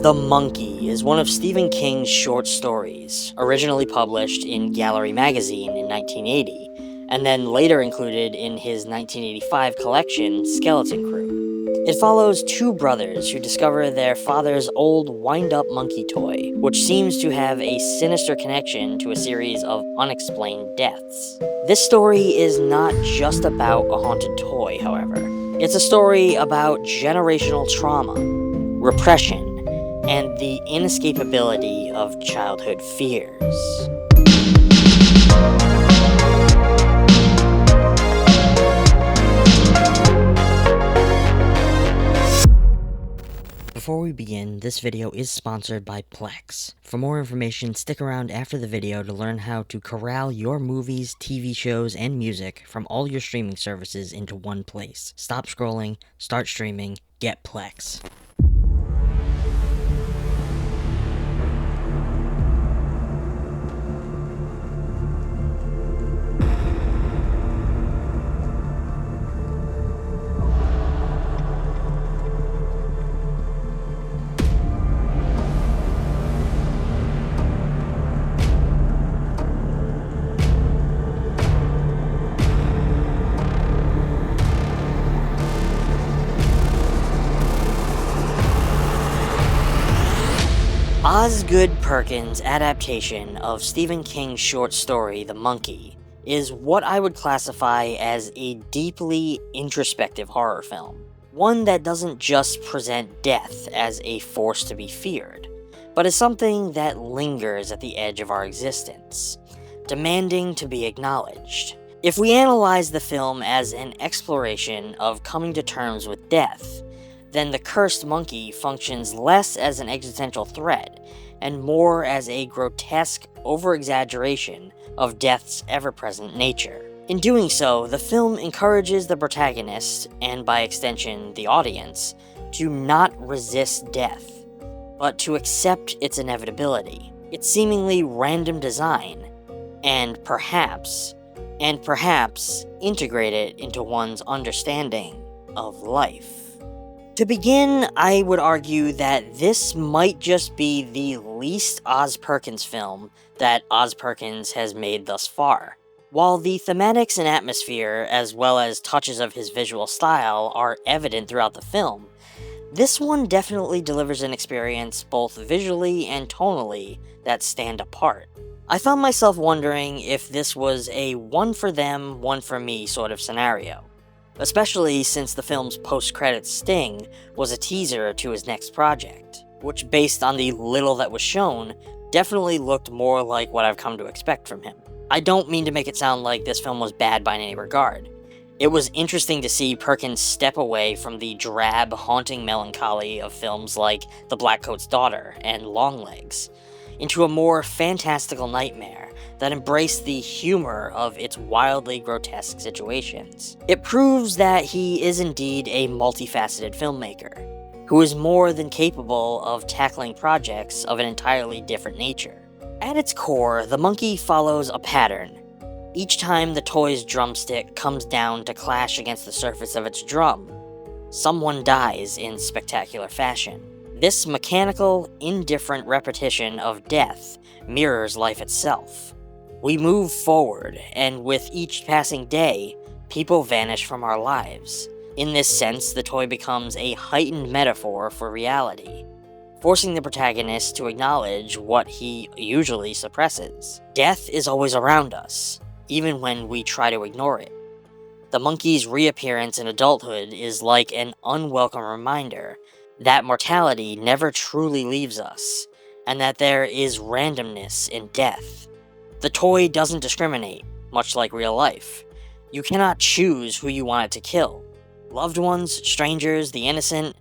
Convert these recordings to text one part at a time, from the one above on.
The Monkey is one of Stephen King's short stories, originally published in Gallery magazine in 1980, and then later included in his 1985 collection, Skeleton Crew. It follows two brothers who discover their father's old wind-up monkey toy, which seems to have a sinister connection to a series of unexplained deaths. This story is not just about a haunted toy, however. It's a story about generational trauma, repression, and the inescapability of childhood fears. Before we begin, this video is sponsored by Plex. For more information, stick around after the video to learn how to corral your movies, TV shows, and music from all your streaming services into one place. Stop scrolling, start streaming, get Plex. Ozgood Perkin's adaptation of Stephen King's short story, The Monkey, is what I would classify as a deeply introspective horror film. One that doesn't just present death as a force to be feared, but as something that lingers at the edge of our existence, demanding to be acknowledged. If we analyze the film as an exploration of coming to terms with death, then the cursed monkey functions less as an existential threat and more as a grotesque over-exaggeration of death's ever-present nature. In doing so, the film encourages the protagonist, and by extension the audience, to not resist death, but to accept its inevitability, its seemingly random design, and perhaps integrate it into one's understanding of life. To begin, I would argue that this might just be the least Oz Perkins film that Oz Perkins has made thus far. While the thematics and atmosphere, as well as touches of his visual style, are evident throughout the film, this one definitely delivers an experience both visually and tonally that stand apart. I found myself wondering if this was a one for them, one for me sort of scenario. Especially since the film's post-credits sting was a teaser to his next project, which based on the little that was shown, definitely looked more like what I've come to expect from him. I don't mean to make it sound like this film was bad by any regard. It was interesting to see Perkins step away from the drab, haunting melancholy of films like The Blackcoat's Daughter and Longlegs, into a more fantastical nightmare that embraced the humor of its wildly grotesque situations. It proves that he is indeed a multifaceted filmmaker, who is more than capable of tackling projects of an entirely different nature. At its core, The Monkey follows a pattern. Each time the toy's drumstick comes down to clash against the surface of its drum, someone dies in spectacular fashion. This mechanical, indifferent repetition of death mirrors life itself. We move forward, and with each passing day, people vanish from our lives. In this sense, the toy becomes a heightened metaphor for reality, forcing the protagonist to acknowledge what he usually suppresses. Death is always around us, even when we try to ignore it. The monkey's reappearance in adulthood is like an unwelcome reminder that mortality never truly leaves us, and that there is randomness in death. The toy doesn't discriminate, much like real life. You cannot choose who you want it to kill. Loved ones, strangers, the innocent.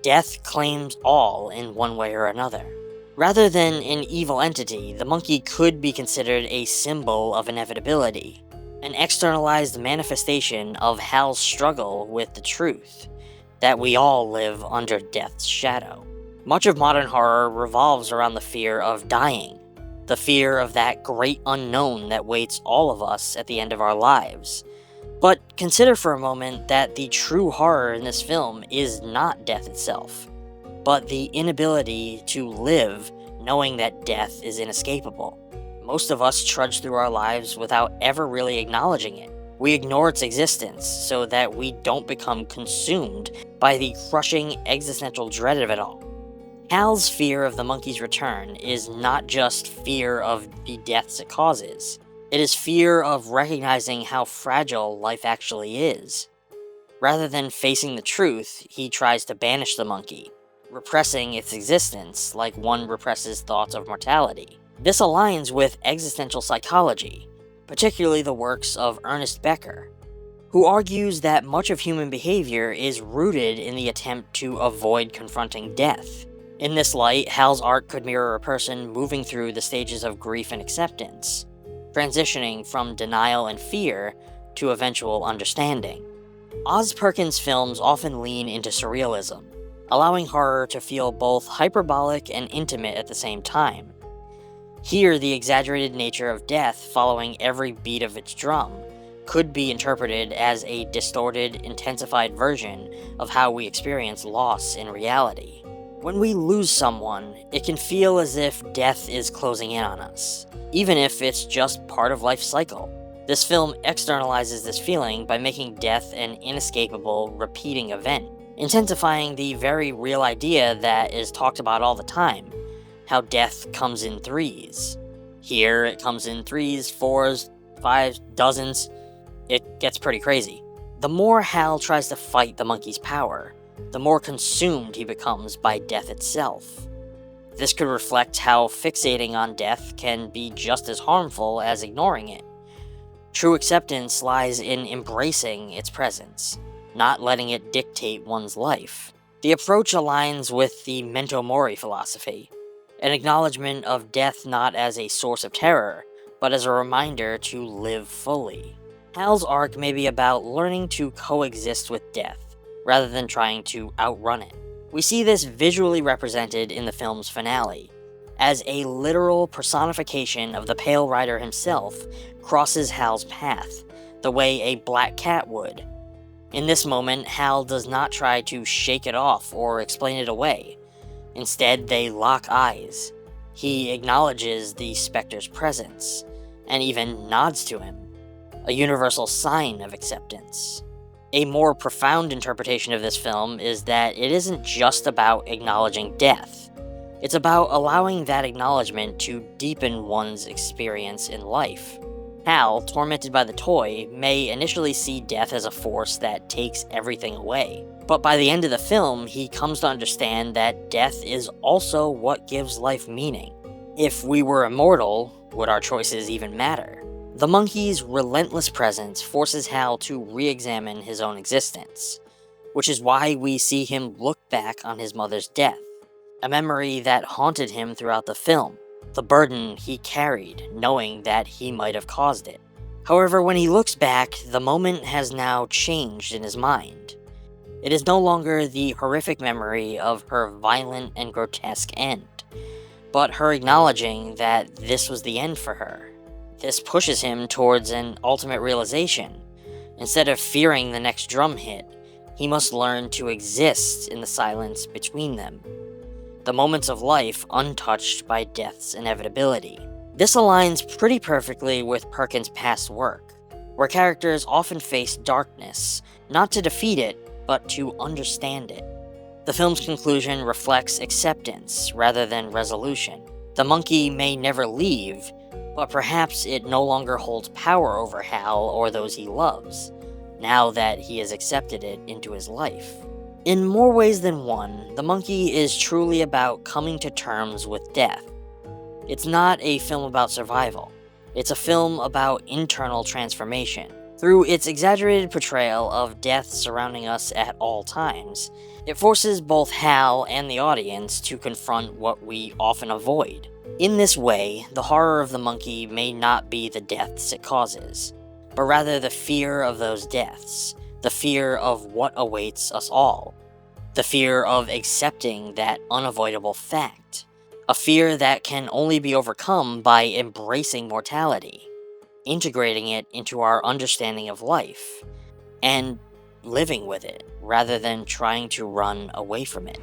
Death claims all in one way or another. Rather than an evil entity, the monkey could be considered a symbol of inevitability, an externalized manifestation of Hal's struggle with the truth, that we all live under death's shadow. Much of modern horror revolves around the fear of dying, the fear of that great unknown that waits all of us at the end of our lives. But consider for a moment that the true horror in this film is not death itself. but the inability to live knowing that death is inescapable. Most of us trudge through our lives without ever really acknowledging it. We ignore its existence so that we don't become consumed by the crushing existential dread of it all. Hal's fear of the monkey's return is not just fear of the deaths it causes. It is fear of recognizing how fragile life actually is. Rather than facing the truth, he tries to banish the monkey, repressing its existence like one represses thoughts of mortality. This aligns with existential psychology, particularly the works of Ernest Becker, who argues that much of human behavior is rooted in the attempt to avoid confronting death. In this light, Hal's arc could mirror a person moving through the stages of grief and acceptance, transitioning from denial and fear to eventual understanding. Oz Perkin's films often lean into surrealism, allowing horror to feel both hyperbolic and intimate at the same time. Here, the exaggerated nature of death following every beat of its drum could be interpreted as a distorted, intensified version of how we experience loss in reality. When we lose someone, it can feel as if death is closing in on us, even if it's just part of life's cycle. This film externalizes this feeling by making death an inescapable, repeating event, intensifying the very real idea that is talked about all the time, how death comes in threes. Here, it comes in threes, fours, fives, dozens. It gets pretty crazy. The more Hal tries to fight the monkey's power, the more consumed he becomes by death itself. This could reflect how fixating on death can be just as harmful as ignoring it. True acceptance lies in embracing its presence, not letting it dictate one's life. The approach aligns with the memento mori philosophy, an acknowledgement of death not as a source of terror, but as a reminder to live fully. Hal's arc may be about learning to coexist with death, rather than trying to outrun it. We see this visually represented in the film's finale, as a literal personification of the Pale Rider himself crosses Hal's path, the way a black cat would. In this moment, Hal does not try to shake it off or explain it away. Instead, they lock eyes. He acknowledges the specter's presence, and even nods to him, a universal sign of acceptance. A more profound interpretation of this film is that it isn't just about acknowledging death. It's about allowing that acknowledgement to deepen one's experience in life. Hal, tormented by the toy, may initially see death as a force that takes everything away. But by the end of the film, he comes to understand that death is also what gives life meaning. If we were immortal, would our choices even matter? The monkey's relentless presence forces Hal to re-examine his own existence, which is why we see him look back on his mother's death, a memory that haunted him throughout the film, the burden he carried knowing that he might have caused it. However, when he looks back, the moment has now changed in his mind. It is no longer the horrific memory of her violent and grotesque end, but her acknowledging that this was the end for her. This pushes him towards an ultimate realization. Instead of fearing the next drum hit, he must learn to exist in the silence between them, the moments of life untouched by death's inevitability. This aligns pretty perfectly with Perkin's past work, where characters often face darkness, not to defeat it, but to understand it. The film's conclusion reflects acceptance rather than resolution. The monkey may never leave, but perhaps it no longer holds power over Hal or those he loves, now that he has accepted it into his life. In more ways than one, The Monkey is truly about coming to terms with death. It's not a film about survival. It's a film about internal transformation. Through its exaggerated portrayal of death surrounding us at all times, it forces both Hal and the audience to confront what we often avoid. In this way, the horror of the monkey may not be the deaths it causes, but rather the fear of those deaths, the fear of what awaits us all, the fear of accepting that unavoidable fact, a fear that can only be overcome by embracing mortality, integrating it into our understanding of life, and living with it rather than trying to run away from it.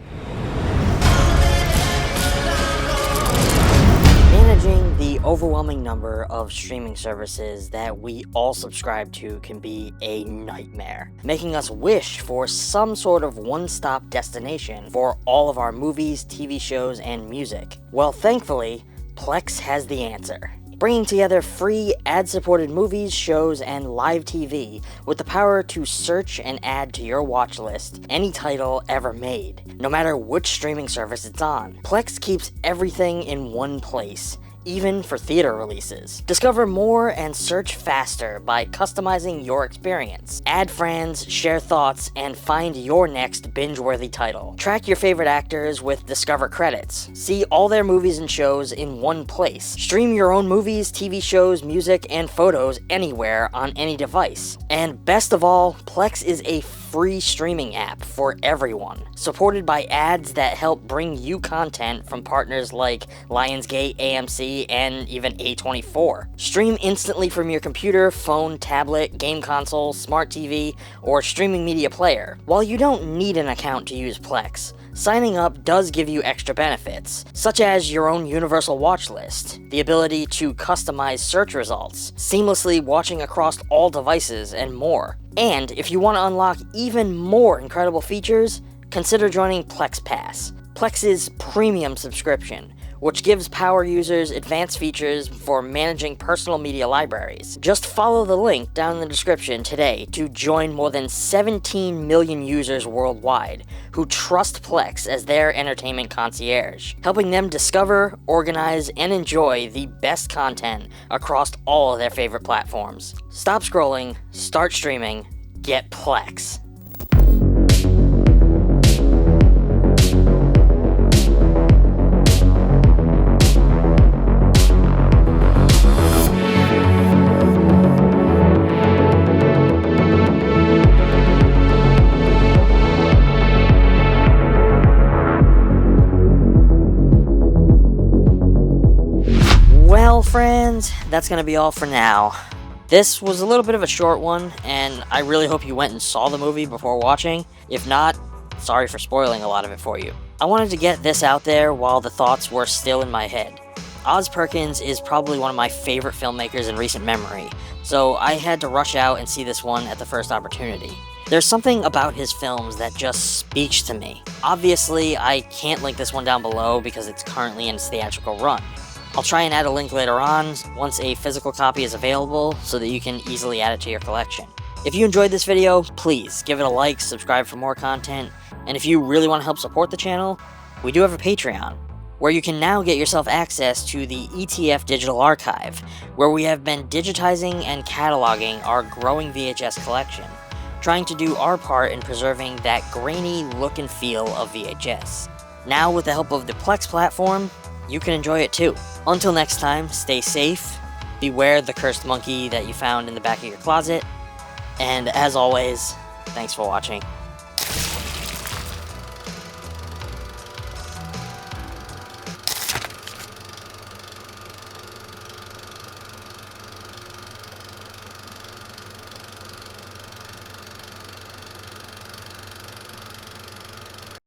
the overwhelming number of streaming services that we all subscribe to can be a nightmare, making us wish for some sort of one-stop destination for all of our movies, TV shows, and music. Well, thankfully, Plex has the answer, bringing together free ad-supported movies, shows, and live TV with the power to search and add to your watch list any title ever made, no matter which streaming service it's on. Plex keeps everything in one place, even for theater releases. Discover more and search faster by customizing your experience. Add friends, share thoughts, and find your next binge-worthy title. Track your favorite actors with Discover credits. See all their movies and shows in one place. Stream your own movies, TV shows, music, and photos anywhere on any device. And best of all, Plex is a free streaming app for everyone, supported by ads that help bring you content from partners like Lionsgate, AMC, and even A24. Stream instantly from your computer, phone, tablet, game console, smart TV, or streaming media player. While you don't need an account to use Plex, signing up does give you extra benefits, such as your own universal watch list, the ability to customize search results, seamlessly watching across all devices, and more. And if you want to unlock even more incredible features, consider joining Plex Pass, Plex's premium subscription, which gives power users advanced features for managing personal media libraries. Just follow the link down in the description today to join more than 17 million users worldwide who trust Plex as their entertainment concierge, helping them discover, organize, and enjoy the best content across all of their favorite platforms. Stop scrolling, start streaming, get Plex. Well, friends, that's gonna be all for now. This was a little bit of a short one, and I really hope you went and saw the movie before watching. If not, sorry for spoiling a lot of it for you. I wanted to get this out there while the thoughts were still in my head. Oz Perkins is probably one of my favorite filmmakers in recent memory, so I had to rush out and see this one at the first opportunity. There's something about his films that just speaks to me. Obviously, I can't link this one down below because it's currently in its theatrical run. I'll try and add a link later on once a physical copy is available so that you can easily add it to your collection. If you enjoyed this video, please give it a like, subscribe for more content, and if you really want to help support the channel, we do have a Patreon, where you can now get yourself access to the ETF Digital Archive, where we have been digitizing and cataloging our growing VHS collection, trying to do our part in preserving that grainy look and feel of VHS. Now, with the help of the Plex platform, you can enjoy it too. Until next time, stay safe, beware the cursed monkey that you found in the back of your closet, and as always, thanks for watching.